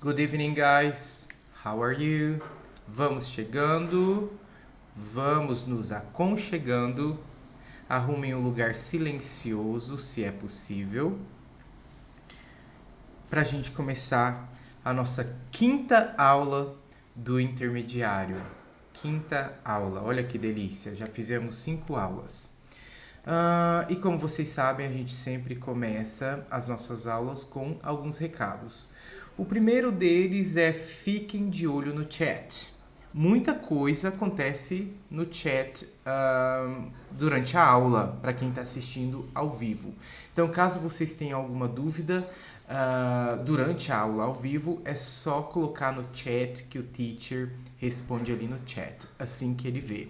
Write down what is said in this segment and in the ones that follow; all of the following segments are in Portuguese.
Good evening, guys. How are you? Vamos chegando, vamos nos aconchegando. Arrumem um lugar silencioso, se é possível, para a gente começar a nossa quinta aula do intermediário. Quinta aula, olha que delícia, já fizemos 5 aulas. E como vocês sabem, a gente sempre começa as nossas aulas com alguns recados. O primeiro deles é fiquem de olho no chat. Muita coisa acontece no chat durante a aula, para quem está assistindo ao vivo. Então, caso vocês tenham alguma dúvida durante a aula ao vivo, é só colocar no chat que o teacher responde ali no chat, assim que ele vê.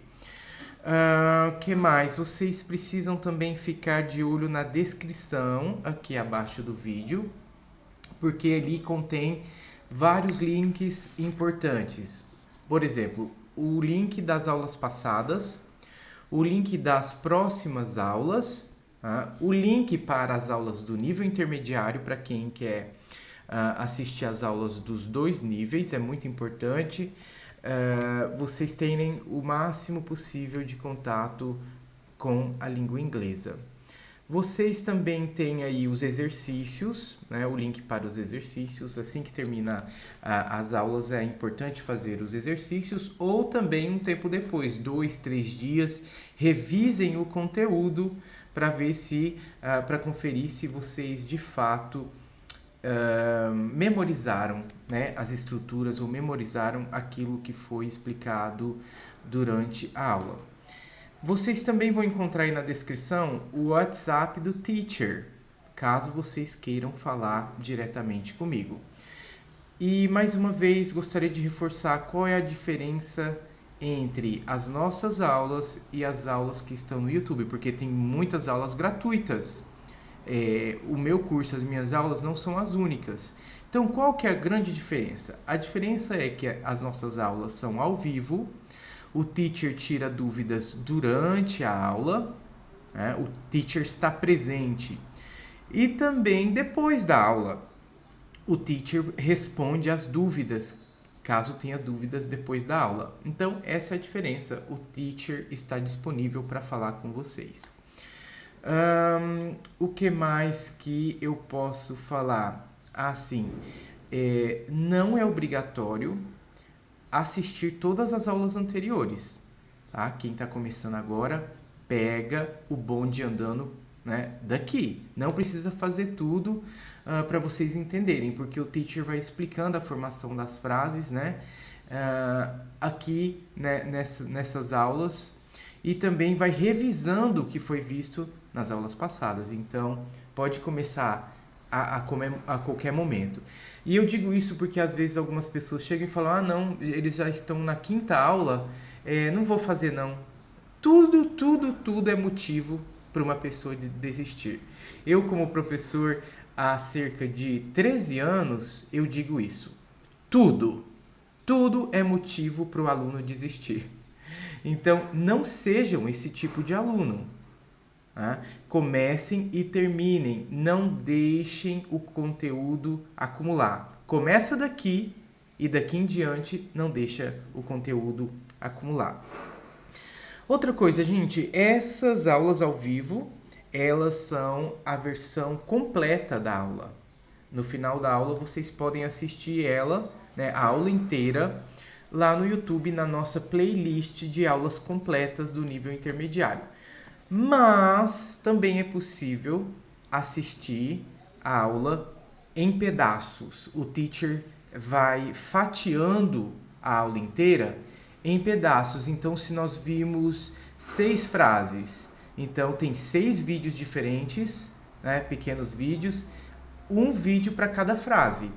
Que mais? Vocês precisam também ficar de olho na descrição aqui abaixo do vídeo, porque ali contém vários links importantes. Por exemplo, o link das aulas passadas, o link das próximas aulas, o link para as aulas do nível intermediário, para quem quer assistir às aulas dos 2 níveis, é muito importante. Vocês terem o máximo possível de contato com a língua inglesa. Vocês também têm aí os exercícios, né? O link para os exercícios. Assim que termina as aulas, é importante fazer os exercícios, ou também um tempo depois, 2, 3 dias, revisem o conteúdo para ver se, para conferir se vocês de fato memorizaram, né, as estruturas ou memorizaram aquilo que foi explicado durante a aula. Vocês também vão encontrar aí na descrição o WhatsApp do teacher, caso vocês queiram falar diretamente comigo. E mais uma vez gostaria de reforçar qual é a diferença entre as nossas aulas e as aulas que estão no YouTube, porque tem muitas aulas gratuitas. O meu curso, as minhas aulas não são as únicas. Então, qual que é a grande diferença? A diferença é que as nossas aulas são ao vivo, o teacher tira dúvidas durante a aula, né? O teacher está presente. E também depois da aula, o teacher responde as dúvidas, caso tenha dúvidas depois da aula. Então, essa é a diferença. O teacher está disponível para falar com vocês. O que mais que eu posso falar? Não é obrigatório assistir todas as aulas anteriores, tá? Quem está começando agora, pega o bonde andando, né, daqui. Não precisa fazer tudo para vocês entenderem, porque o teacher vai explicando a formação das frases, né, aqui, né, nessas aulas, e também vai revisando o que foi visto nas aulas passadas. Então, pode começar a qualquer momento. E eu digo isso porque às vezes algumas pessoas chegam e falam: não, eles já estão na 5ª aula, não vou fazer não. Tudo é motivo para uma pessoa desistir. Eu, como professor há cerca de 13 anos, eu digo isso. Tudo é motivo para o aluno desistir. Então, não sejam esse tipo de aluno. Comecem e terminem, não deixem o conteúdo acumular. Começa daqui e daqui em diante não deixa o conteúdo acumular. Outra coisa, gente, essas aulas ao vivo, elas são a versão completa da aula. No final da aula vocês podem assistir ela, né, a aula inteira, lá no YouTube, na nossa playlist de aulas completas do nível intermediário. Mas também é possível assistir a aula em pedaços. O teacher vai fatiando a aula inteira em pedaços. Então, se nós vimos 6 frases, então tem 6 vídeos diferentes, né, pequenos vídeos, um vídeo para cada frase.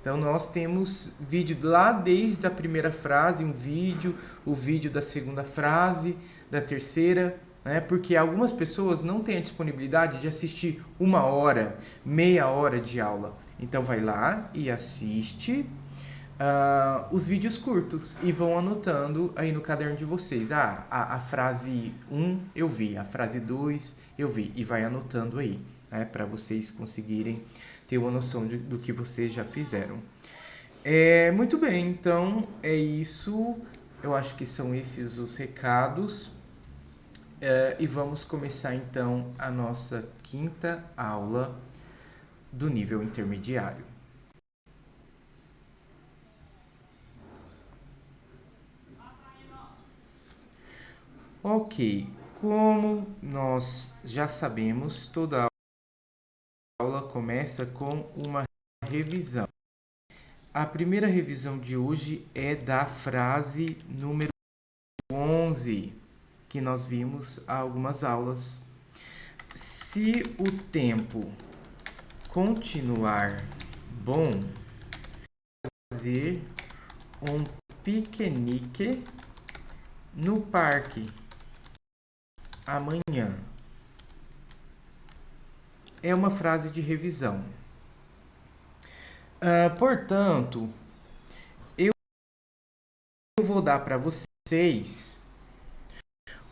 Então, nós temos vídeo lá desde a primeira frase, um vídeo, o vídeo da segunda frase, da terceira, né? Porque algumas pessoas não têm a disponibilidade de assistir 1 hora, meia hora de aula. Então, vai lá e assiste os vídeos curtos e vão anotando aí no caderno de vocês. A frase 1 eu vi, a frase 2 eu vi, e vai anotando aí, né? Para vocês conseguirem ter uma noção do que vocês já fizeram. Muito bem, então é isso. Eu acho que são esses os recados. E vamos começar então a nossa quinta aula do nível intermediário. Ok, como nós já sabemos, toda aula começa com uma revisão. A primeira revisão de hoje é da frase número 11, que nós vimos há algumas aulas. Se o tempo continuar bom, fazer um piquenique no parque amanhã. É uma frase de revisão. Portanto, eu vou dar para vocês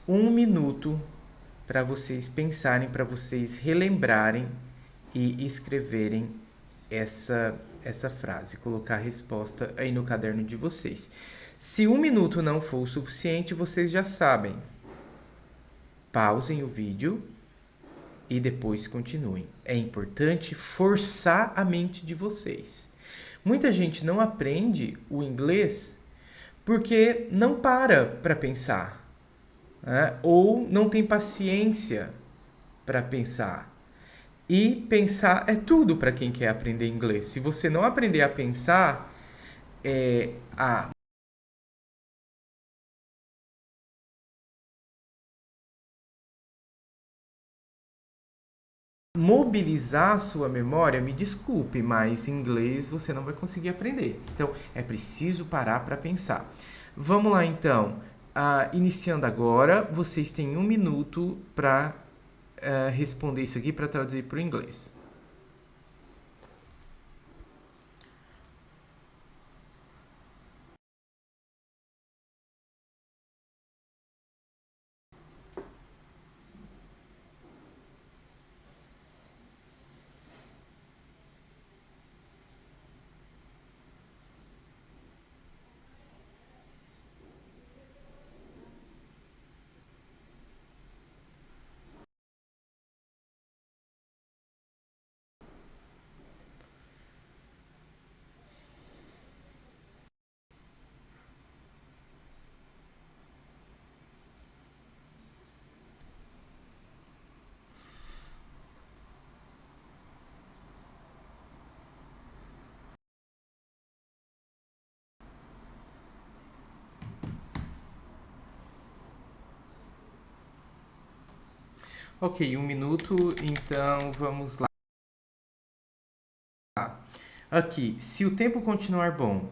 1 minuto para vocês pensarem, para vocês relembrarem e escreverem essa frase, colocar a resposta aí no caderno de vocês. Se 1 minuto não for o suficiente, vocês já sabem. Pausem o vídeo e depois continuem. É importante forçar a mente de vocês. Muita gente não aprende o inglês porque não para pensar, né? Ou não tem paciência para pensar. E pensar é tudo para quem quer aprender inglês. Se você não aprender a pensar, a mobilizar a sua memória, me desculpe, mas inglês você não vai conseguir aprender. Então, é preciso parar para pensar. Vamos lá, então. Iniciando agora, vocês têm 1 minuto para responder isso aqui para traduzir para o inglês. Ok, 1 minuto, então vamos lá. Aqui, se o tempo continuar bom.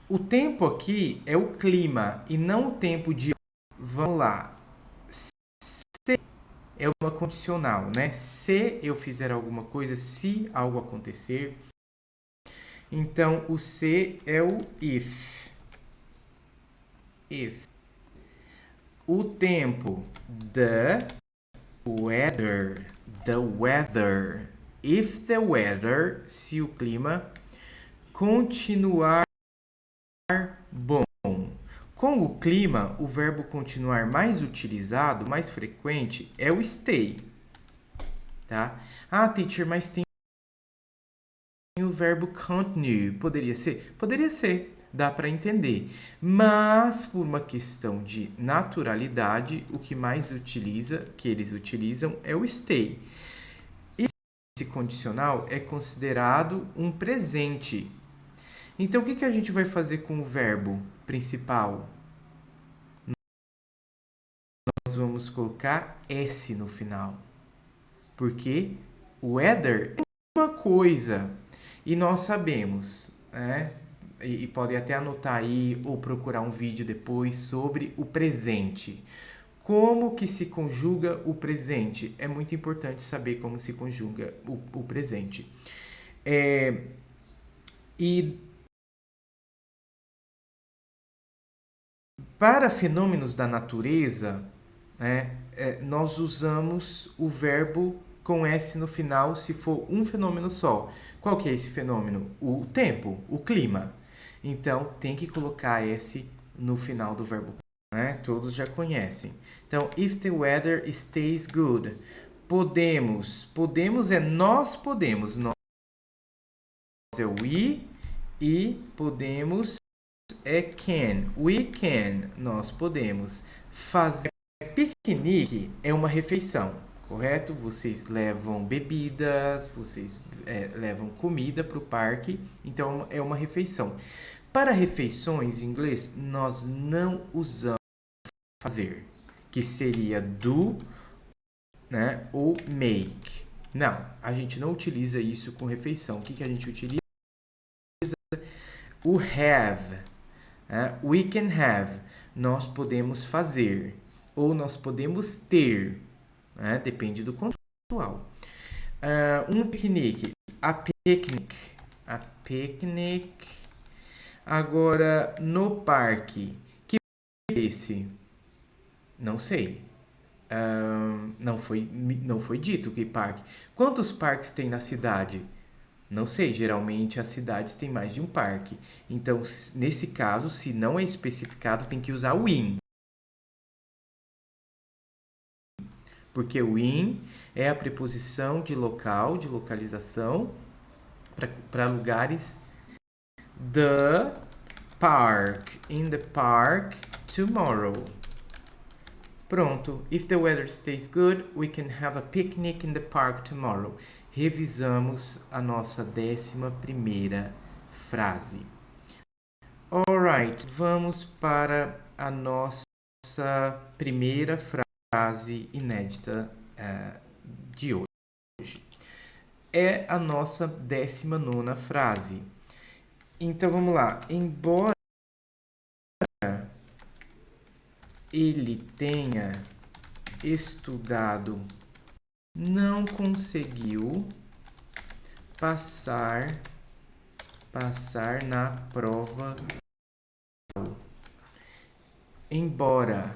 O tempo aqui é o clima e não o tempo de. Vamos lá. Se é uma condicional, né? Se eu fizer alguma coisa, se algo acontecer. Então, o se é o if. If. O tempo, the weather. The weather. If the weather, se o clima continuar bom. Com o clima, o verbo continuar mais utilizado, mais frequente, é o stay. Tá? Teacher, mas tem o verbo continue. Poderia ser? Poderia ser. Dá para entender. Mas, por uma questão de naturalidade, o que mais que eles utilizam, é o stay. Esse condicional é considerado um presente. Então, o que a gente vai fazer com o verbo principal? Nós vamos colocar S no final. Porque weather é uma coisa. E nós sabemos, né? E pode até anotar aí ou procurar um vídeo depois sobre o presente. Como que se conjuga o presente? É muito importante saber como se conjuga o presente. E para fenômenos da natureza, né, nós usamos o verbo com S no final se for um fenômeno só. Qual que é esse fenômeno? O tempo, o clima. Então, tem que colocar S no final do verbo, né? Todos já conhecem. Então, if the weather stays good. Podemos. Podemos é nós podemos. Nós é we e podemos é can. We can. Nós podemos. Fazer piquenique é uma refeição, correto? Vocês levam bebidas, vocês levam comida para o parque, então é uma refeição. Para refeições em inglês, nós não usamos fazer, que seria do, né, ou make. Não, a gente não utiliza isso com refeição. O que, que a gente utiliza? O have. We can have. Nós podemos fazer. Ou nós podemos ter. Depende do contextual. Um piquenique. A picnic. A picnic. Agora, no parque. Que parque é esse? Não sei. Não foi dito que parque. Quantos parques tem na cidade? Não sei, geralmente as cidades têm mais de um parque. Então, nesse caso, se não é especificado, tem que usar o in. Porque o in é a preposição de local, de localização, para lugares. The park. In the park tomorrow. Pronto. If the weather stays good, we can have a picnic in the park tomorrow. Revisamos a nossa 11ª frase. Alright, vamos para a nossa primeira frase inédita de hoje. É a nossa 19ª frase. Então vamos lá. Embora ele tenha estudado, não conseguiu passar na prova. Embora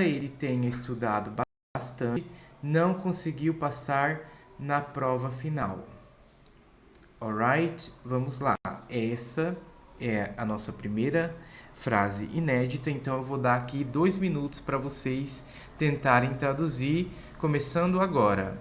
ele tenha estudado bastante, não conseguiu passar na prova final. Alright? Vamos lá. Essa é a nossa primeira frase inédita, então eu vou dar aqui 2 minutos para vocês tentarem traduzir, começando agora.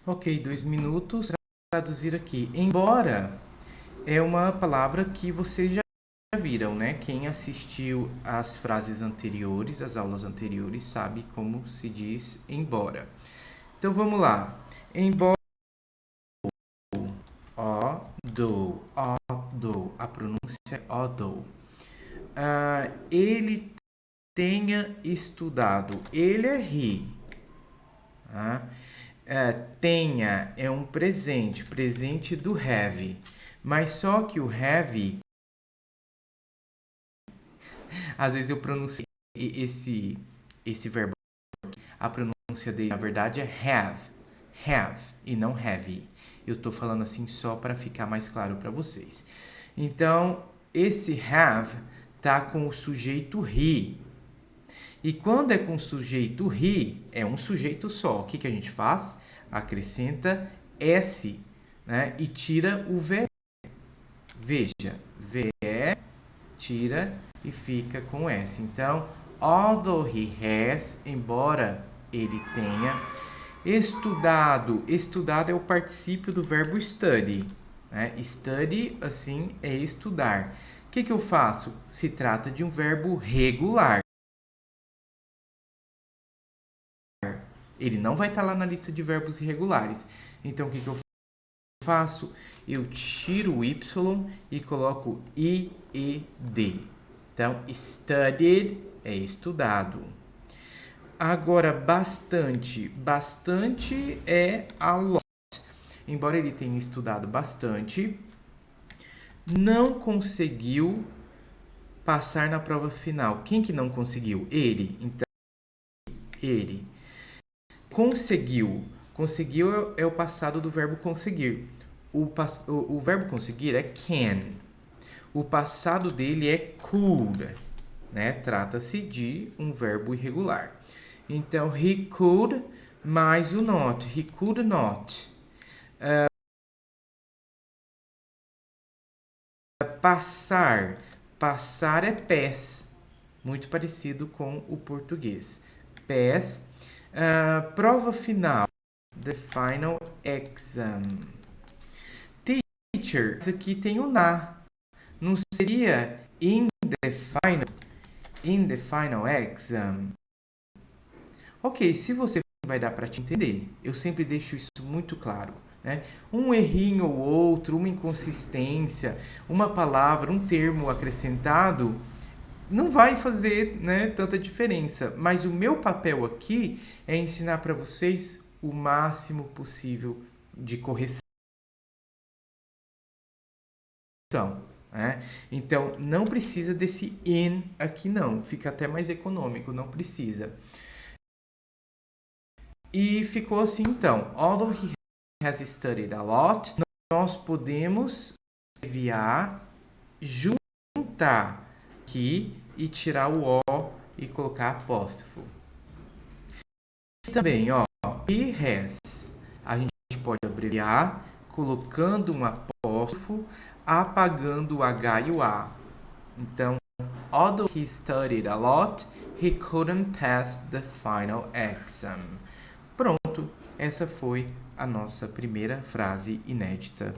Ok, 2 minutos. Traduzir aqui. Embora é uma palavra que vocês já viram, né? Quem assistiu às frases anteriores, às aulas anteriores, sabe como se diz embora. Então vamos lá. Embora, although, a pronúncia é although. Ele tenha estudado. Ele é he. Tenha é um presente do have. Mas só que o have, às vezes eu pronuncio esse verbo. A pronúncia dele, na verdade, é have, e não have. Eu estou falando assim só para ficar mais claro para vocês. Então, esse have tá com o sujeito he. E quando é com o sujeito he, é um sujeito só. O que a gente faz? Acrescenta s, né? E tira o ve. Veja, ve, tira e fica com s. Então, although he has, embora ele tenha estudado. Estudado é o particípio do verbo study. Né? Study, assim, é estudar. O que eu faço? Se trata de um verbo regular. Ele não vai estar lá na lista de verbos irregulares. Então, o que eu faço? Eu tiro o Y e coloco IED. Então, studied é estudado. Agora, bastante. Bastante é a lot. Embora ele tenha estudado bastante, não conseguiu passar na prova final. Quem que não conseguiu? Ele. Então, ele. Conseguiu. Conseguiu é o passado do verbo conseguir. O verbo conseguir é can. O passado dele é could. Né? Trata-se de um verbo irregular. Então, he could mais o not. He could not. Passar. Passar é pass. Muito parecido com o português. Pass. Prova final. The final exam. Teacher. Aqui tem o na. Não seria in the final exam? Ok, se você vai dar para te entender, eu sempre deixo isso muito claro. Né? Um errinho ou outro, uma inconsistência, uma palavra, um termo acrescentado, não vai fazer, né, tanta diferença. Mas o meu papel aqui é ensinar para vocês o máximo possível de correção. Né? Então, não precisa desse in aqui não. Fica até mais econômico, não precisa. E ficou assim, então. Although he has studied a lot, nós podemos enviar, juntar aqui e tirar o O e colocar apóstrofo. E também, ó, he has. A gente pode abreviar colocando um apóstrofo, apagando o H e o A. Então, although he studied a lot, he couldn't pass the final exam. Pronto, essa foi a nossa primeira frase inédita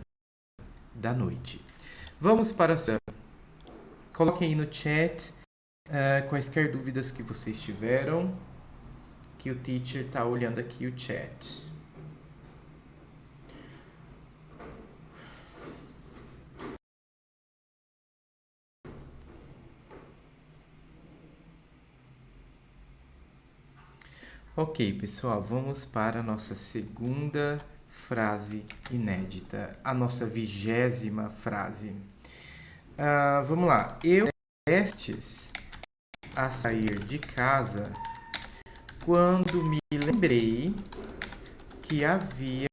da noite. Vamos para a... Coloquem aí no chat quaisquer dúvidas que vocês tiveram, que o teacher está olhando aqui o chat. Ok, pessoal, vamos para a nossa segunda frase inédita, a nossa 20ª frase. Vamos lá. Eu prestes a sair de casa quando me lembrei que havia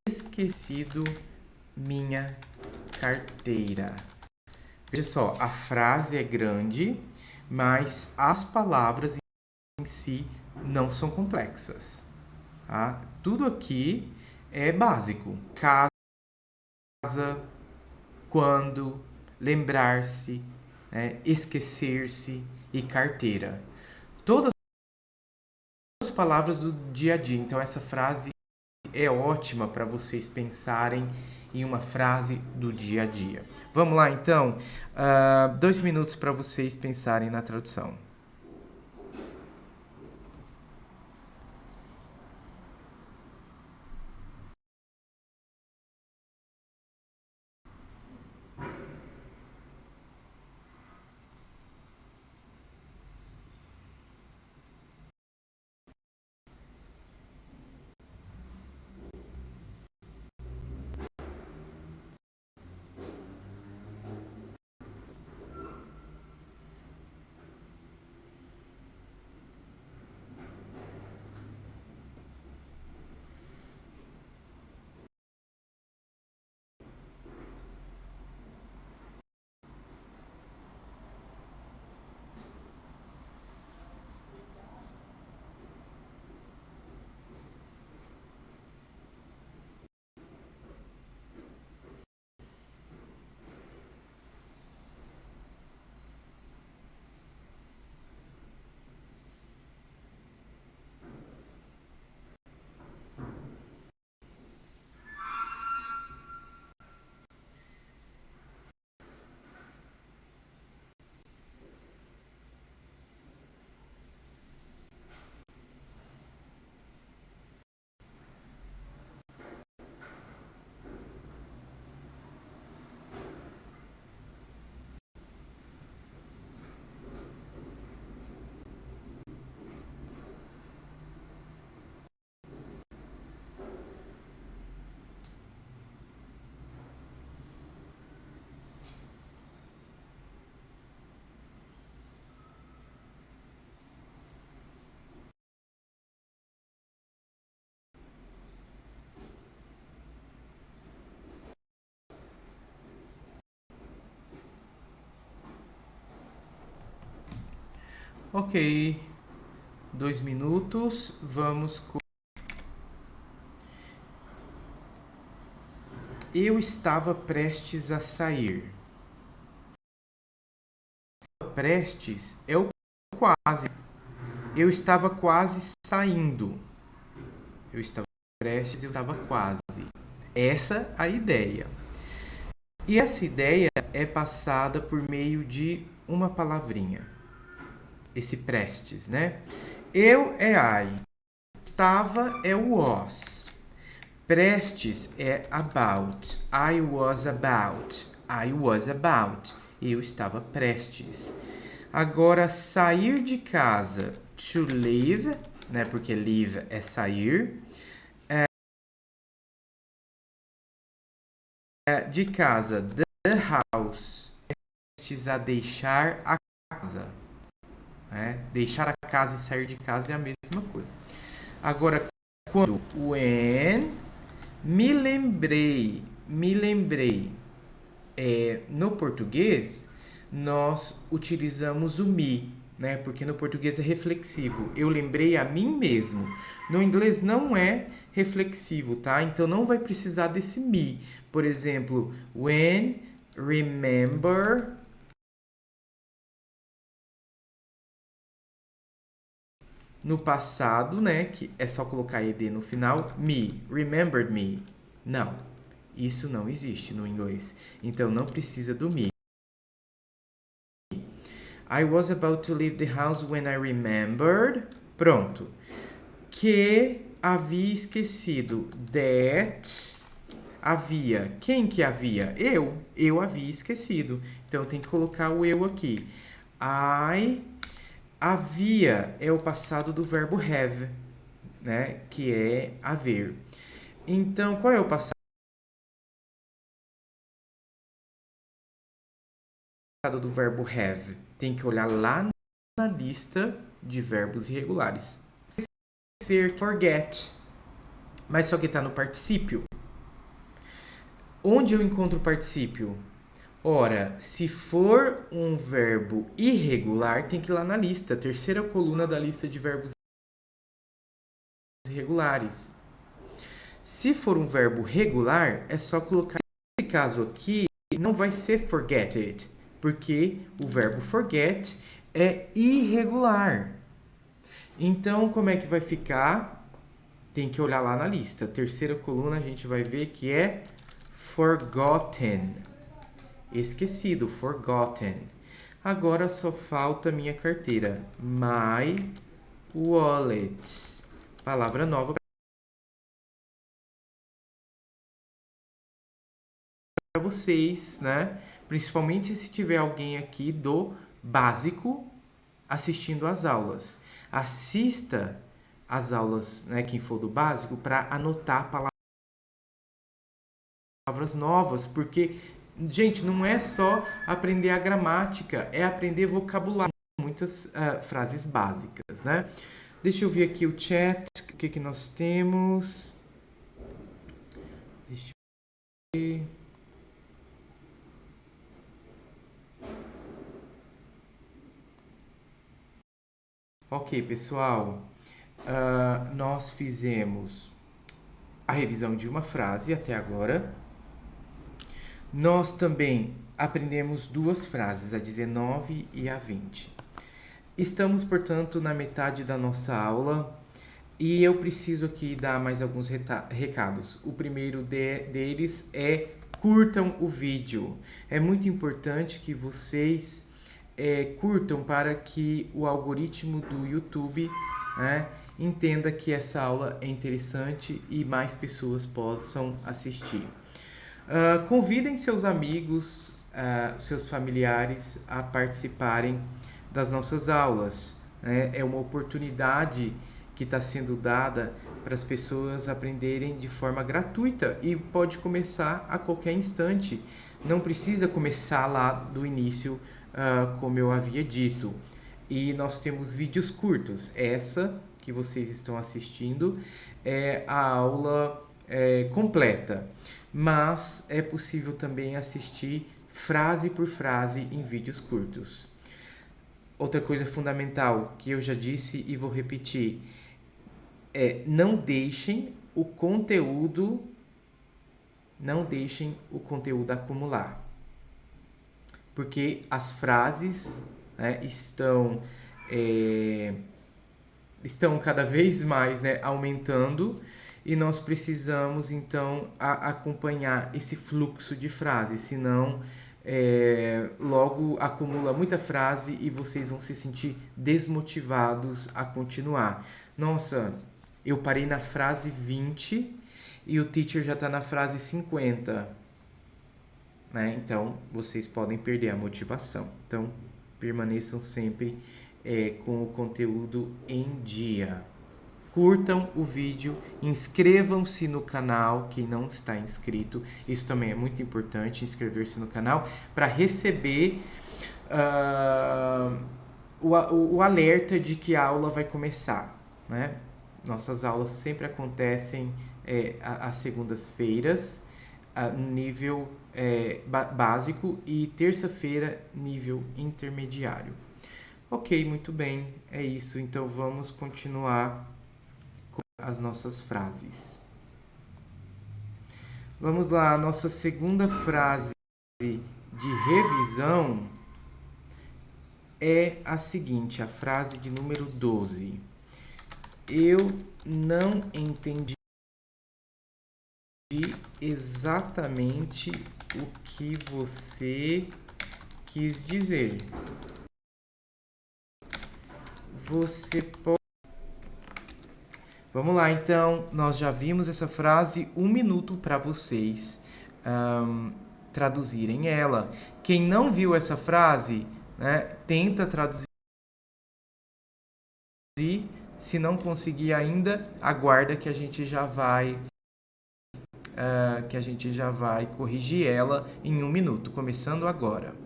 esquecido minha carteira. Veja só, a frase é grande, mas as palavras em si não são complexas. Tá? Tudo aqui é básico. Casa, quando, lembrar-se, né? Esquecer-se e carteira. Todas as palavras do dia a dia. Então, essa frase é ótima para vocês pensarem em uma frase do dia a dia. Vamos lá, então? 2 minutos para vocês pensarem na tradução. Ok, 2 minutos, vamos com... Eu estava prestes a sair. Prestes é o quase. Eu estava quase saindo. Eu estava prestes, eu estava quase. Essa é a ideia. E essa ideia é passada por meio de uma palavrinha. Esse prestes, né? Eu é I. Estava é was. Prestes é about. I was about. I was about. Eu estava prestes. Agora, sair de casa. To leave, né? Porque leave é sair. De casa. The house. Prestes a deixar a casa. Deixar a casa e sair de casa é a mesma coisa. Agora, quando when, me lembrei, no português, nós utilizamos o me, né? Porque no português é reflexivo. Eu lembrei a mim mesmo. No inglês não é reflexivo, tá? Então não vai precisar desse me. Por exemplo, when, remember... No passado, né, que é só colocar ed no final, me, remembered me. Não, isso não existe no inglês. Então, não precisa do me. I was about to leave the house when I remembered. Pronto. Que havia esquecido. That havia. Quem que havia? Eu. Eu havia esquecido. Então, tem que colocar o eu aqui. Havia é o passado do verbo have, né? Que é haver. Então, qual é o passado do verbo have? Tem que olhar lá na lista de verbos irregulares. Ser, forget. Mas só que está no particípio. Onde eu encontro o particípio? Ora, se for um verbo irregular, tem que ir lá na lista, terceira coluna da lista de verbos irregulares. Se for um verbo regular, é só colocar. Nesse caso aqui, não vai ser forget it, porque o verbo forget é irregular. Então, como é que vai ficar? tem que olhar lá na lista. Terceira coluna a gente vai ver que é forgotten. Esquecido, forgotten. Agora só falta minha carteira. My wallet. Palavra nova para vocês, né? Principalmente se tiver alguém aqui do básico assistindo às aulas. Assista às aulas, né, quem for do básico, para anotar palavras novas, porque, gente, não é só aprender a gramática, é aprender vocabulário, muitas frases básicas, né? Deixa eu ver aqui o chat, o que nós temos. Deixa eu ver. Ok, pessoal, nós fizemos a revisão de uma frase até agora. Nós também aprendemos duas frases, a 19 e a 20. Estamos, portanto, na metade da nossa aula e eu preciso aqui dar mais alguns recados. O primeiro deles é curtam o vídeo. É muito importante que vocês curtam para que o algoritmo do YouTube, né, entenda que essa aula é interessante e mais pessoas possam assistir. Convidem seus amigos, seus familiares a participarem das nossas aulas, né? É uma oportunidade que está sendo dada para as pessoas aprenderem de forma gratuita e pode começar a qualquer instante. Não precisa começar lá do início, como eu havia dito. E nós temos vídeos curtos. Essa que vocês estão assistindo é a aula completa, mas é possível também assistir frase por frase em vídeos curtos. Outra coisa fundamental que eu já disse e vou repetir é não deixem o conteúdo acumular, porque as frases, né, estão cada vez mais, né, aumentando e nós precisamos então acompanhar esse fluxo de frases, senão logo acumula muita frase e vocês vão se sentir desmotivados a continuar. Nossa, eu parei na frase 20 e o teacher já está na frase 50, né? Então vocês podem perder a motivação. Então permaneçam sempre com o conteúdo em dia. Curtam o vídeo, inscrevam-se no canal, quem não está inscrito, isso também é muito importante, inscrever-se no canal, para receber o alerta de que a aula vai começar, né? Nossas aulas sempre acontecem às segundas-feiras, nível básico, e terça-feira, nível intermediário. Ok, muito bem, é isso, então vamos continuar as nossas frases. Vamos lá, a nossa segunda frase de revisão é a seguinte, a frase de número 12. Eu não entendi exatamente o que você quis dizer. Você pode... Vamos lá, então, nós já vimos essa frase, 1 minuto para vocês traduzirem ela. Quem não viu essa frase, né, tenta traduzir. Se não conseguir ainda, aguarda que a gente já vai corrigir ela em 1 minuto, começando agora.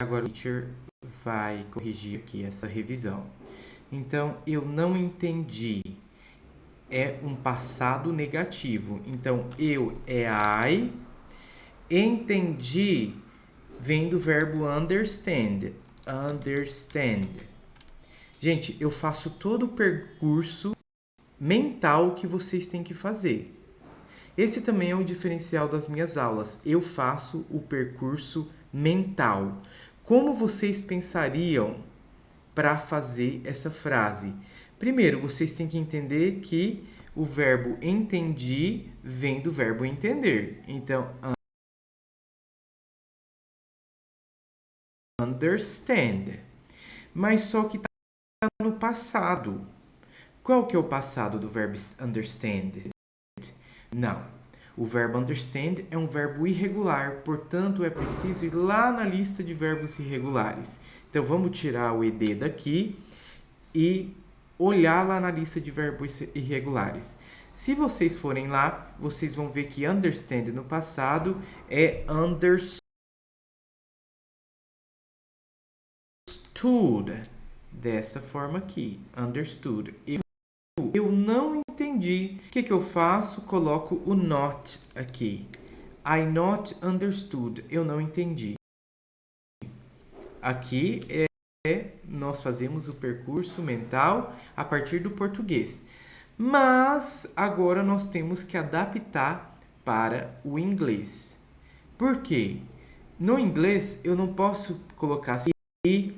agora o teacher vai corrigir aqui essa revisão. Então, eu não entendi. É um passado negativo. Então, eu é I. Entendi vem do verbo understand. Understand. Gente, eu faço todo o percurso mental que vocês têm que fazer. Esse também é um diferencial das minhas aulas. Eu faço o percurso mental. Como vocês pensariam para fazer essa frase? Primeiro, vocês têm que entender que o verbo entendi vem do verbo entender. Então, understand. Mas só que está no passado. Qual que é o passado do verbo understand? Não. O verbo understand é um verbo irregular, portanto, é preciso ir lá na lista de verbos irregulares. Então, vamos tirar o ed daqui e olhar lá na lista de verbos irregulares. Se vocês forem lá, vocês vão ver que understand no passado é understood. Dessa forma aqui, understood. Eu não entendi. O que eu faço? Coloco o not aqui. I not understood. Eu não entendi. Aqui nós fazemos o percurso mental a partir do português. Mas agora nós temos que adaptar para o inglês. Por quê? No inglês eu não posso colocar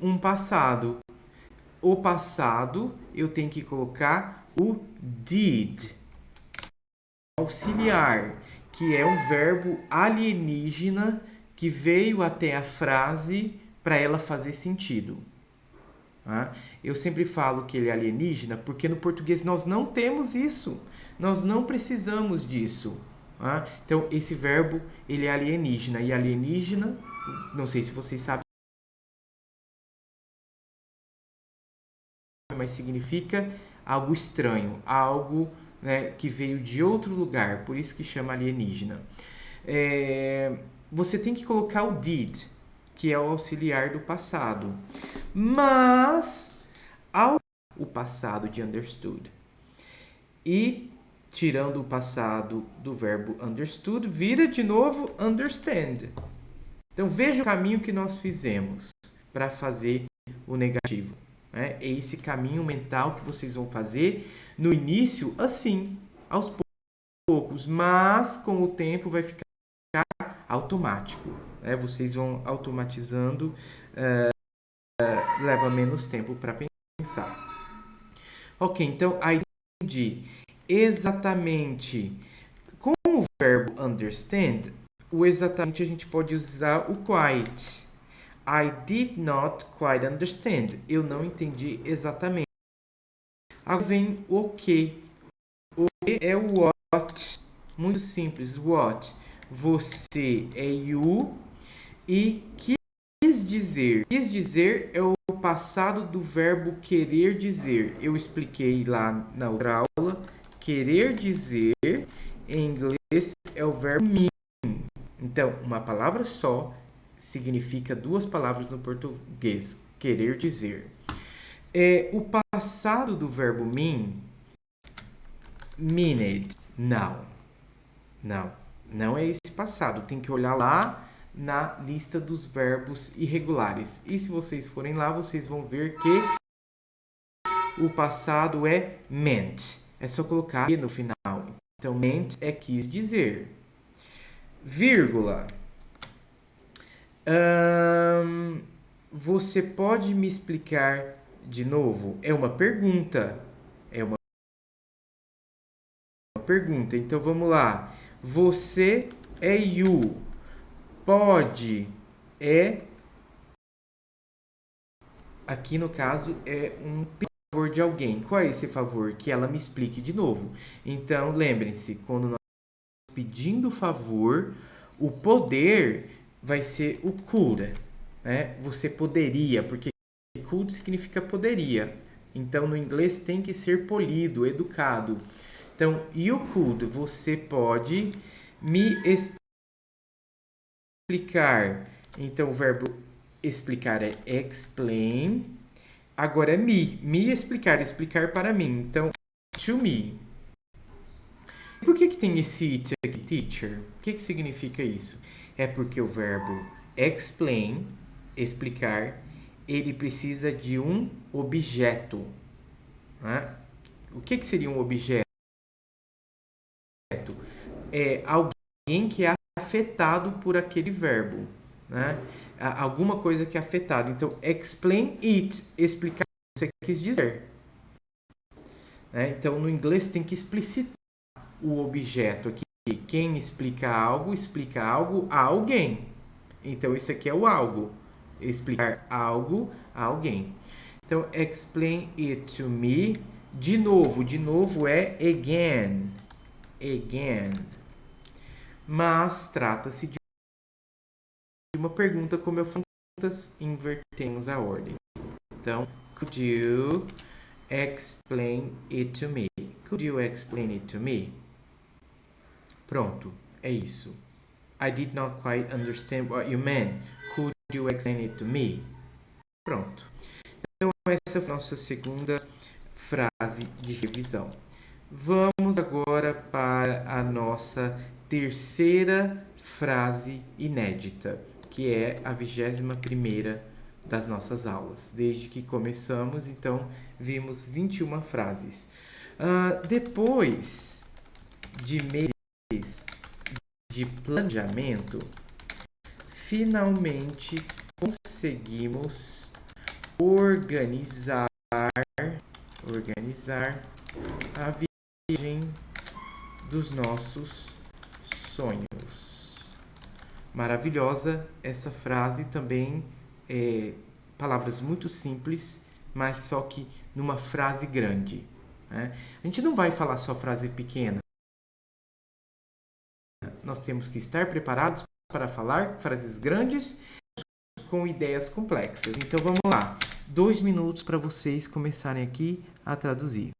um passado. O passado eu tenho que colocar o did. Auxiliar, que é um verbo alienígena que veio até a frase para ela fazer sentido. Eu sempre falo que ele é alienígena porque no português nós não temos isso. Nós não precisamos disso. Então, esse verbo ele é alienígena. E alienígena, não sei se vocês sabem, mas significa algo estranho, algo, né, que veio de outro lugar, por isso que chama alienígena. Você tem que colocar o did, que é o auxiliar do passado, mas o passado de understood. E tirando o passado do verbo understood, vira de novo understand. Então veja o caminho que nós fizemos para fazer o negativo. É esse caminho mental que vocês vão fazer no início, assim, aos poucos, mas com o tempo vai ficar automático. Vocês vão automatizando, leva menos tempo para pensar. Ok, então aí entendi exatamente. Com o verbo understand, o exatamente a gente pode usar o quite. I did not quite understand. Eu não entendi exatamente. Agora vem o que. O que é o what. Muito simples. What. Você é you. E quis dizer. Quis dizer é o passado do verbo querer dizer. Eu expliquei lá na outra aula. Querer dizer, em inglês, é o verbo mean. Então, uma palavra só significa duas palavras no português, querer dizer. O passado do verbo mean, meaned. Não é esse passado. Tem que olhar lá na lista dos verbos irregulares. E se vocês forem lá, vocês vão ver que o passado é meant. É só colocar no final. Então, meant é quis dizer. Vírgula. Você pode me explicar de novo? É uma pergunta. Então, vamos lá. Você é you. Pode é... Aqui, no caso, é um favor de alguém. Qual é esse favor? Que ela me explique de novo. Então, lembrem-se, quando nós estamos pedindo favor, o poder vai ser o could, né? Você poderia, porque could significa poderia. Então, no inglês tem que ser polido, educado. Então, you could, você pode me explicar. Então, o verbo explicar é explain. Agora é me. Me explicar, explicar para mim. Então, to me. Por que tem esse it aqui, teacher? O que significa isso? É porque o verbo explain, explicar, ele precisa de um objeto. Né? O que seria um objeto? É alguém que é afetado por aquele verbo. Né? Alguma coisa que é afetada. Então, explain it, explicar o que você quis dizer. Né? Então, no inglês tem que explicitar o objeto aqui. Quem explica algo a alguém. Então, isso aqui é o algo. Explicar algo a alguém. Então, explain it to me. De novo é again. Again. Mas trata-se de uma pergunta, como eu falei, invertemos a ordem. Então, could you explain it to me? Could you explain it to me? Pronto, é isso. I did not quite understand what you meant. Could you explain it to me? Pronto. Então, essa foi a nossa segunda frase de revisão. Vamos agora para a nossa terceira frase inédita, que é a 21ª das nossas aulas. Desde que começamos, então, vimos 21 frases. Depois de meses de planejamento, finalmente conseguimos organizar a viagem dos nossos sonhos. Maravilhosa essa frase também, palavras muito simples, mas só que numa frase grande. Né? A gente não vai falar só frase pequena. Nós temos que estar preparados para falar frases grandes com ideias complexas. Então vamos lá. 2 minutos para vocês começarem aqui a traduzir.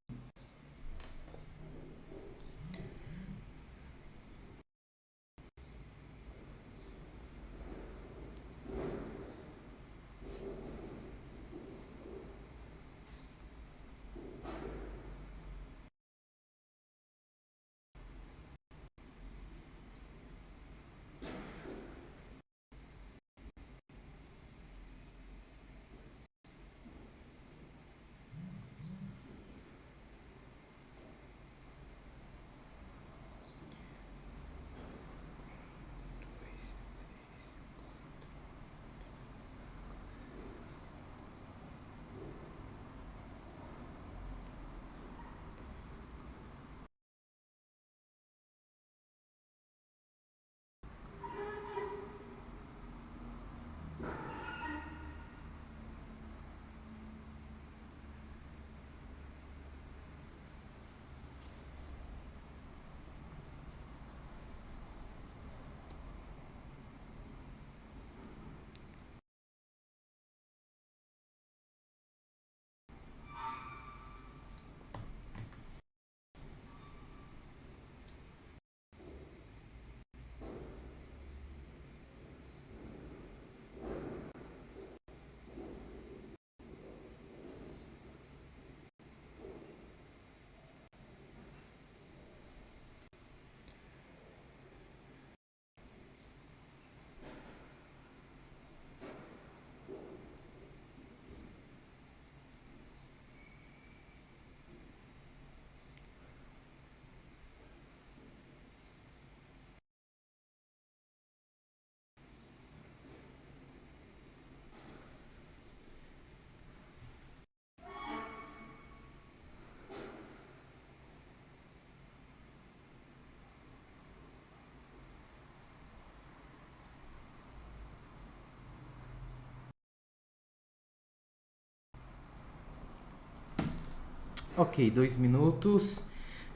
Ok, 2 minutos.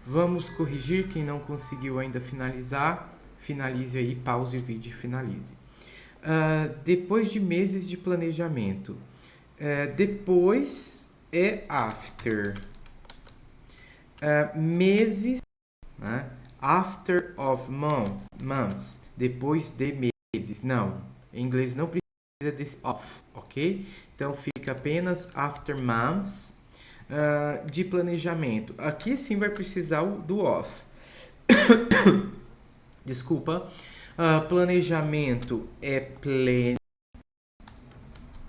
Vamos corrigir. Quem não conseguiu ainda finalizar, finalize aí, pause o vídeo e finalize. Depois de meses de planejamento. Depois é after. Meses, né? After of months. Depois de meses. Não, em inglês não precisa desse of, ok? Então fica apenas after months de planejamento. Aqui sim vai precisar do of. Desculpa. Planejamento é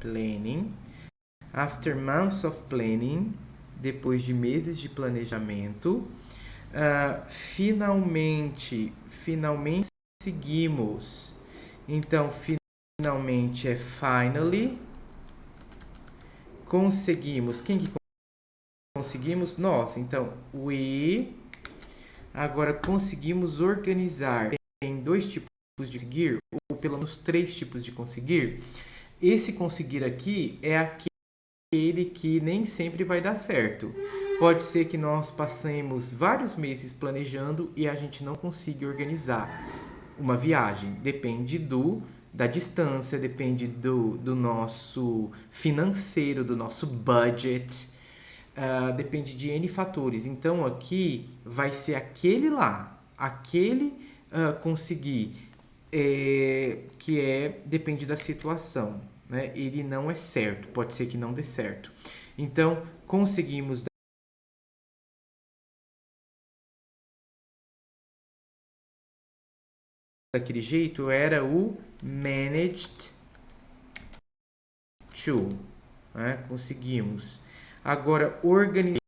planning. After months of planning, depois de meses de planejamento. Finalmente seguimos. Então, finalmente é finally. Conseguimos. Quem que conseguimos? Nós. Então, we. Agora, conseguimos organizar. Tem 2 tipos de conseguir, ou pelo menos 3 tipos de conseguir. Esse conseguir aqui é aquele que nem sempre vai dar certo. Pode ser que nós passemos vários meses planejando e a gente não consiga organizar uma viagem. Depende da distância, depende do nosso financeiro, do nosso budget, depende de N fatores. Então aqui vai ser aquele conseguir, que depende da situação, né? Ele não é certo, pode ser que não dê certo. Então, conseguimos daquele jeito, era o managed to, né? Conseguimos. Agora, organizar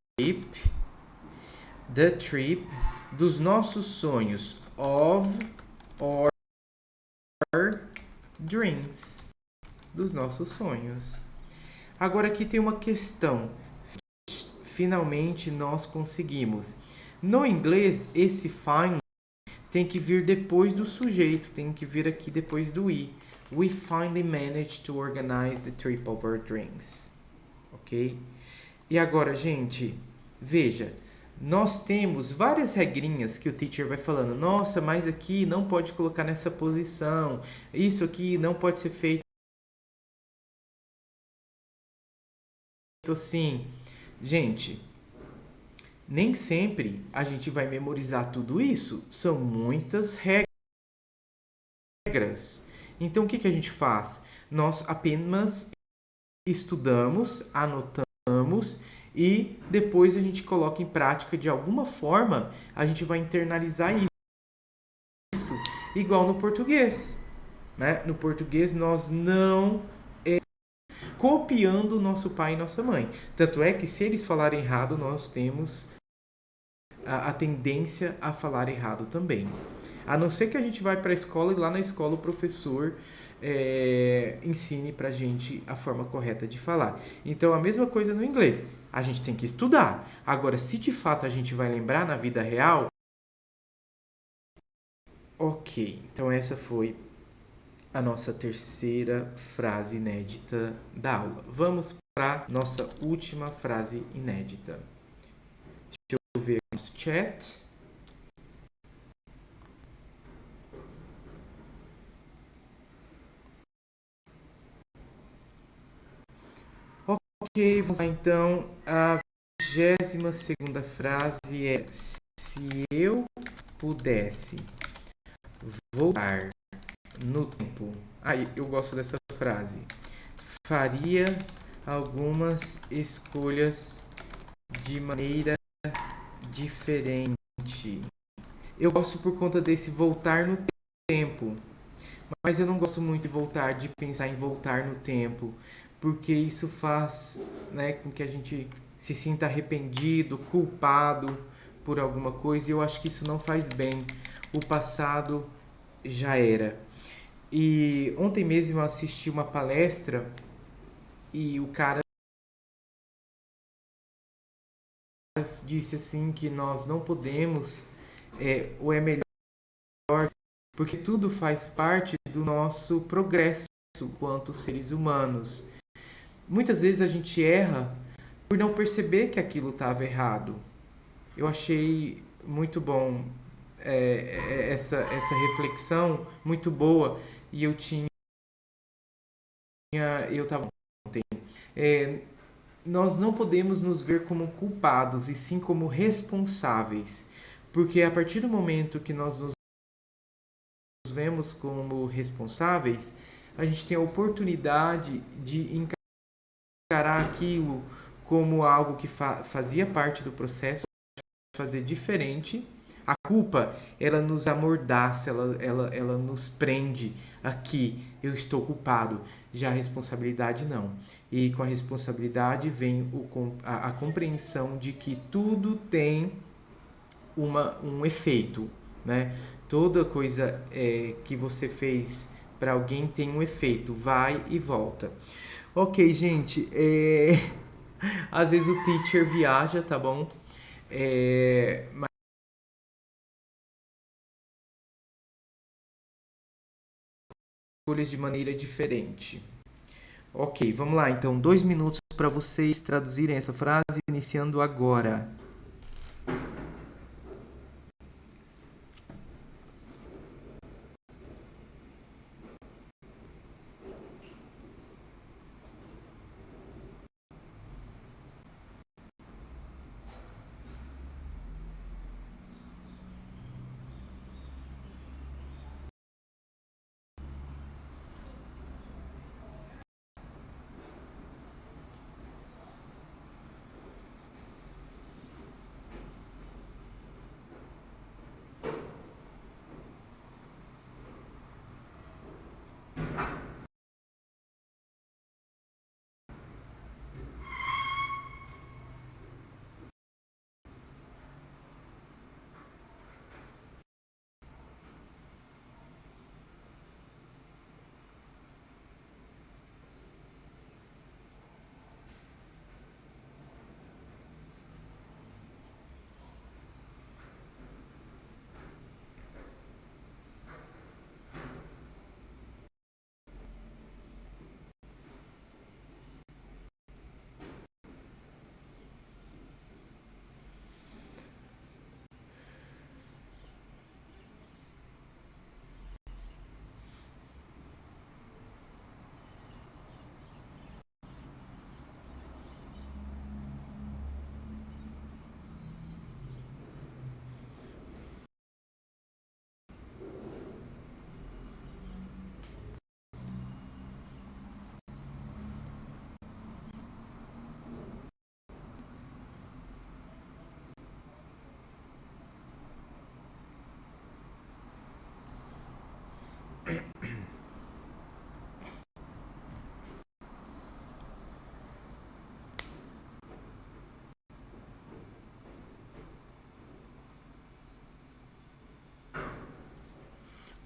the trip dos nossos sonhos, of our dreams, dos nossos sonhos. Agora aqui tem uma questão. Finalmente nós conseguimos. No inglês, esse find tem que vir depois do sujeito, tem que vir aqui depois do we. We finally managed to organize the trip of our dreams. Ok? E agora, gente, veja, nós temos várias regrinhas que o teacher vai falando. Nossa, mas aqui não pode colocar nessa posição. Isso aqui não pode ser feito assim. Gente, nem sempre a gente vai memorizar tudo isso. São muitas regras. Então, o que a gente faz? Nós apenas estudamos, anotamos e depois a gente coloca em prática de alguma forma, a gente vai internalizar isso, igual no português, né? No português nós não copiando nosso pai e nossa mãe. Tanto é que se eles falarem errado, nós temos a tendência a falar errado também. A não ser que a gente vai para a escola e lá na escola o professor ensine para a gente a forma correta de falar. Então, a mesma coisa no inglês. A gente tem que estudar. Agora, se de fato a gente vai lembrar na vida real... Ok, então essa foi a nossa terceira frase inédita da aula. Vamos para a nossa última frase inédita. Deixa eu ver no chat. Ok, vamos lá então. A 22ª frase é: se eu pudesse voltar no tempo... eu gosto dessa frase. Faria algumas escolhas de maneira diferente. Eu gosto por conta desse voltar no tempo. Mas eu não gosto muito de pensar em voltar no tempo, porque isso faz, né, com que a gente se sinta arrependido, culpado por alguma coisa, e eu acho que isso não faz bem. O passado já era. E ontem mesmo eu assisti uma palestra e o cara disse assim que nós não podemos, ou é melhor, porque tudo faz parte do nosso progresso enquanto seres humanos. Muitas vezes a gente erra por não perceber que aquilo estava errado. Eu achei muito bom essa reflexão, muito boa, e eu estava ontem. Nós não podemos nos ver como culpados, e sim como responsáveis, porque a partir do momento que nós nos vemos como responsáveis, a gente tem a oportunidade de encarar aquilo como algo que fazia parte do processo, fazer diferente. A culpa, ela nos amordaça, ela nos prende aqui, eu estou culpado. Já a responsabilidade não. E com a responsabilidade vem a compreensão de que tudo tem um efeito, né? Toda coisa que você fez para alguém tem um efeito, vai e volta. Ok, gente, às vezes o teacher viaja, tá bom? Mas escolhas de maneira diferente. Ok, vamos lá, então, 2 minutos para vocês traduzirem essa frase, iniciando agora.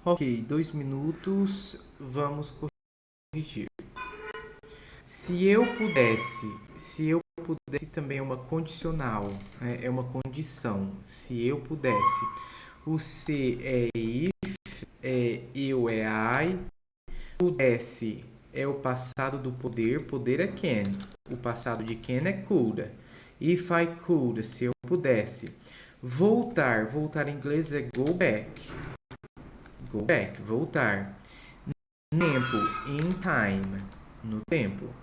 Ok, 2 minutos, vamos corrigir. Se eu pudesse também é uma condicional, né? É uma condição. Se eu pudesse. O se é if, eu é I. Pudesse é o passado do poder, poder é can. O passado de can é could. If I could, se eu pudesse. Voltar em inglês é go back. Go back, voltar. Tempo, in time, no tempo.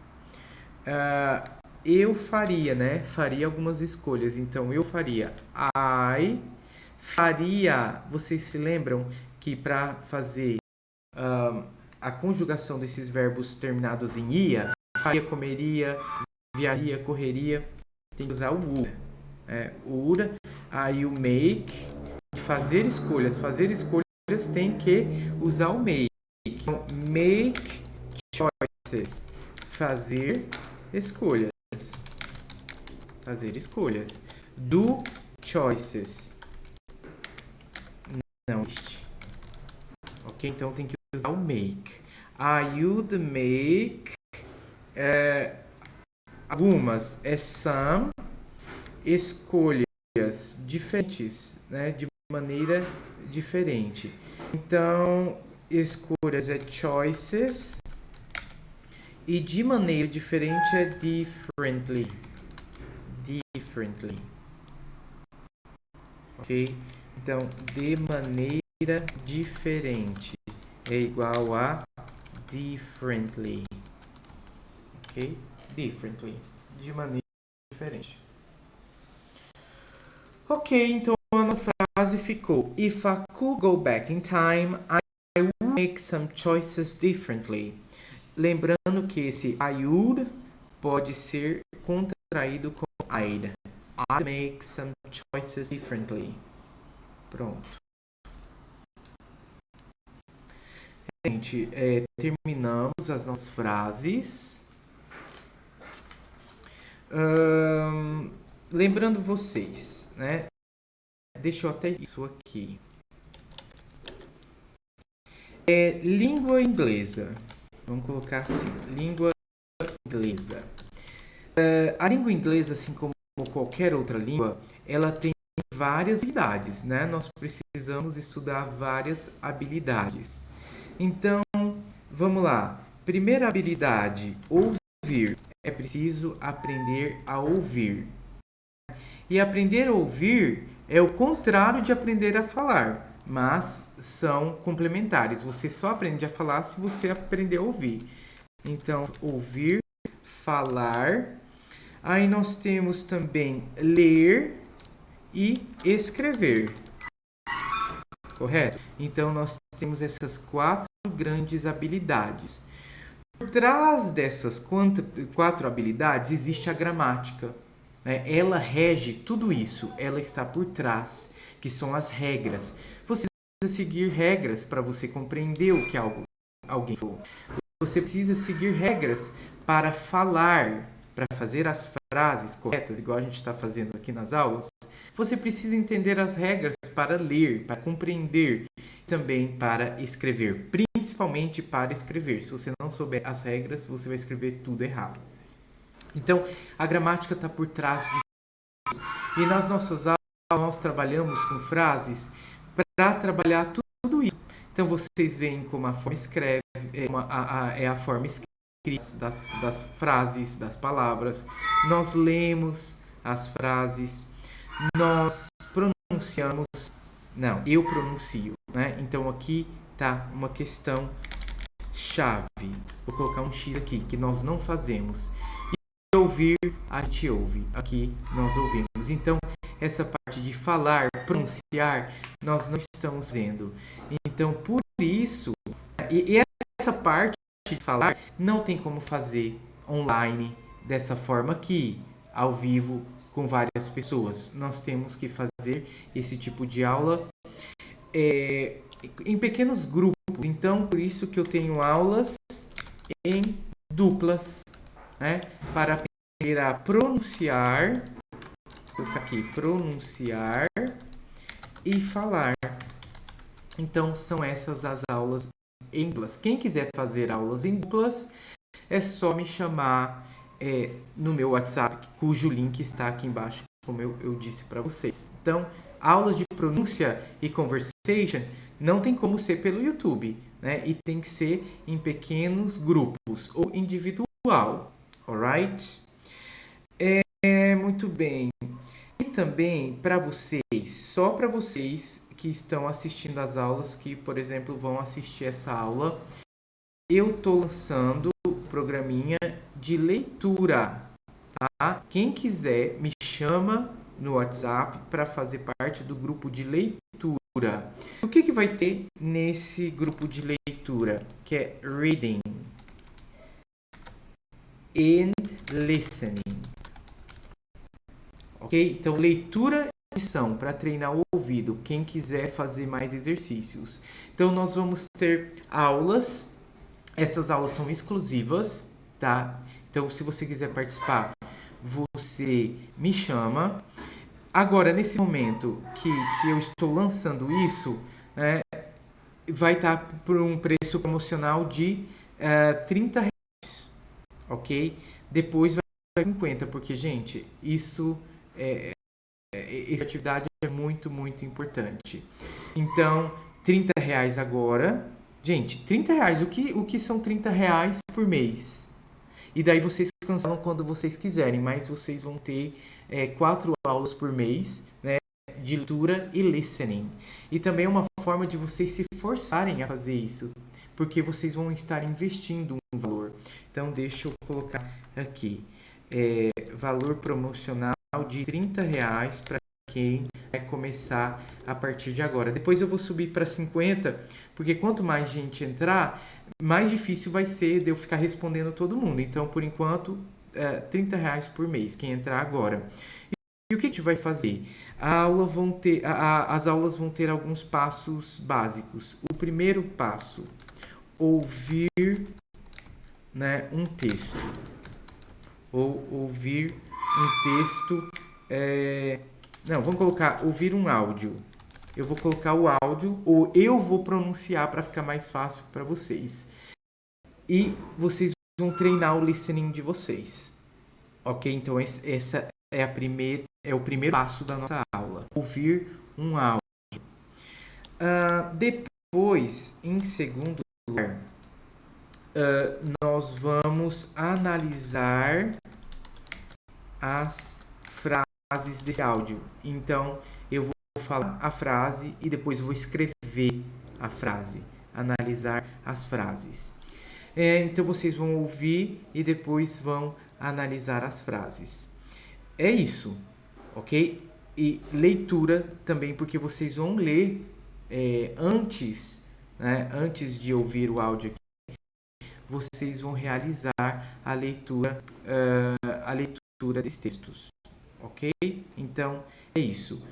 Eu faria, né? Faria algumas escolhas. Então, eu faria I. Faria, vocês se lembram que para fazer a conjugação desses verbos terminados em ia, faria, comeria, viaria, correria, tem que usar o ura. O ura, aí o make, fazer escolhas. Fazer escolhas tem que usar o make. Então, make choices. Fazer escolhas. Fazer escolhas. Do choices. Não existe. Ok? Então tem que usar o make. I would make. Algumas é some. Escolhas diferentes, né? De maneira diferente. Então, escolhas é choices. E de maneira diferente é differently. Differently. Ok? Então, de maneira diferente é igual a differently. Ok? Differently. De maneira diferente. Ok, então a frase ficou: If I could go back in time, I would make some choices differently. Lembrando que esse I would pode ser contraído com I'd. I'd make some choices differently. Pronto. Gente, terminamos as nossas frases. Lembrando vocês, né? Deixa eu até isso aqui. Língua inglesa. Vamos colocar assim, língua inglesa. A língua inglesa, assim como qualquer outra língua, ela tem várias habilidades, né? Nós precisamos estudar várias habilidades. Então, vamos lá. Primeira habilidade, ouvir. É preciso aprender a ouvir. E aprender a ouvir é o contrário de aprender a falar, mas são complementares. Você só aprende a falar se você aprender a ouvir. Então, ouvir, falar. Aí nós temos também ler e escrever. Correto? Então, nós temos essas 4 grandes habilidades. Por trás dessas 4 habilidades existe a gramática. Ela rege tudo isso, ela está por trás, que são as regras. Você precisa seguir regras para você compreender o que alguém falou. Você precisa seguir regras para falar, para fazer as frases corretas, igual a gente está fazendo aqui nas aulas. Você precisa entender as regras para ler, para compreender, também para escrever, principalmente para escrever. Se você não souber as regras, você vai escrever tudo errado. Então, a gramática está por trás de tudo. E nas nossas aulas, nós trabalhamos com frases para trabalhar tudo isso. Então, vocês veem como a forma escreve, é a forma escrita das frases, das palavras. Nós lemos as frases, nós pronunciamos. Não, eu pronuncio, né? Então, aqui está uma questão chave. Vou colocar um X aqui, que nós não fazemos. Ouvir, a gente ouve. Aqui nós ouvimos. Então, essa parte de falar, pronunciar, nós não estamos fazendo. Então, por isso, e essa parte de falar não tem como fazer online dessa forma aqui, ao vivo, com várias pessoas. Nós temos que fazer esse tipo de aula em pequenos grupos. Então, por isso que eu tenho aulas em duplas, né? Para aprender a pronunciar, vou colocar aqui, pronunciar e falar. Então, são essas as aulas em duplas. Quem quiser fazer aulas em duplas, é só me chamar no meu WhatsApp, cujo link está aqui embaixo, como eu disse para vocês. Então, aulas de pronúncia e conversation não tem como ser pelo YouTube, né? E tem que ser em pequenos grupos ou individual, alright? Muito bem. E também para vocês, só para vocês que estão assistindo as aulas, que, por exemplo, vão assistir essa aula, eu estou lançando o programinha de leitura, tá? Quem quiser, me chama no WhatsApp para fazer parte do grupo de leitura. O que vai ter nesse grupo de leitura? Que é reading and listening. Ok? Então, leitura e lição para treinar o ouvido. Quem quiser fazer mais exercícios. Então, nós vamos ter aulas. Essas aulas são exclusivas, tá? Então, se você quiser participar, você me chama. Agora, nesse momento que eu estou lançando isso, vai estar por um preço promocional de R$30, ok? Depois vai para 50, porque, gente, essa atividade é muito, muito importante. Então, R$30 agora. Gente, R$30, o que são R$30 por mês? E daí vocês cancelam quando vocês quiserem, mas vocês vão ter 4 aulas por mês, né, de leitura e listening. E também é uma forma de vocês se forçarem a fazer isso, porque vocês vão estar investindo um valor. Então, deixa eu colocar aqui. Valor promocional de R$30 para quem começar a partir de agora. Depois eu vou subir para 50, porque quanto mais gente entrar, mais difícil vai ser de eu ficar respondendo todo mundo. Então, por enquanto, R$ 30 por mês, quem entrar agora. E o que a gente vai fazer? As aulas vão ter alguns passos básicos. O primeiro passo, ouvir, né, um texto. Ou ouvir um texto. Não, vamos colocar ouvir um áudio. Eu vou colocar o áudio, ou eu vou pronunciar para ficar mais fácil para vocês. E vocês vão treinar o listening de vocês. Ok? Então, essa é o primeiro passo da nossa aula. Ouvir um áudio. Depois, em segundo lugar, nós vamos analisar as frases desse áudio. Então, eu vou falar a frase e depois vou escrever a frase. Analisar as frases. Então, vocês vão ouvir e depois vão analisar as frases. É isso, ok? E leitura também, porque vocês vão ler antes, né, antes de ouvir o áudio aqui, vocês vão realizar a leitura desses textos, ok? Então, é isso.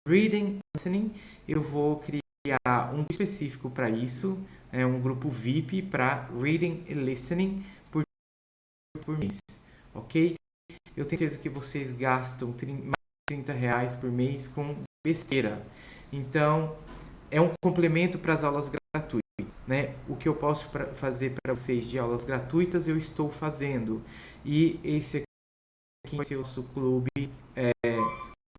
Reading, listening, eu vou criar um grupo específico para isso, um grupo VIP para Reading e Listening por mês, ok? Eu tenho certeza que vocês gastam mais de R$ 30 por mês com besteira. Então, é um complemento para as aulas gratuitas, né? O que eu posso fazer para vocês de aulas gratuitas, eu estou fazendo. E esse aqui vai ser o nosso clube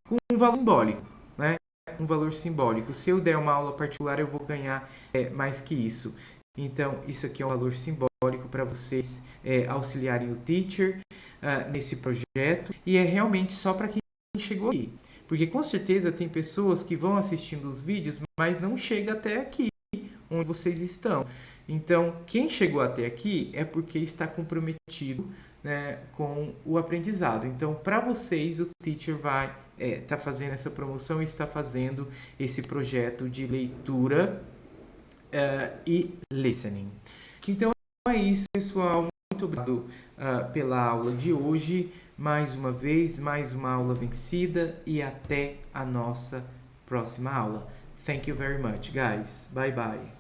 com um valor simbólico, né? Um valor simbólico. Se eu der uma aula particular, eu vou ganhar mais que isso. Então, isso aqui é um valor simbólico para vocês auxiliarem o teacher nesse projeto. E é realmente só para quem chegou aqui. Porque com certeza tem pessoas que vão assistindo os vídeos, mas não chega até aqui, onde vocês estão. Então, quem chegou até aqui é porque está comprometido, né, com o aprendizado. Então, para vocês, o teacher vai tá fazendo essa promoção e está fazendo esse projeto de leitura e listening. Então é isso, pessoal. Muito obrigado pela aula de hoje. Mais uma vez, mais uma aula vencida e até a nossa próxima aula. Thank you very much, guys. Bye bye.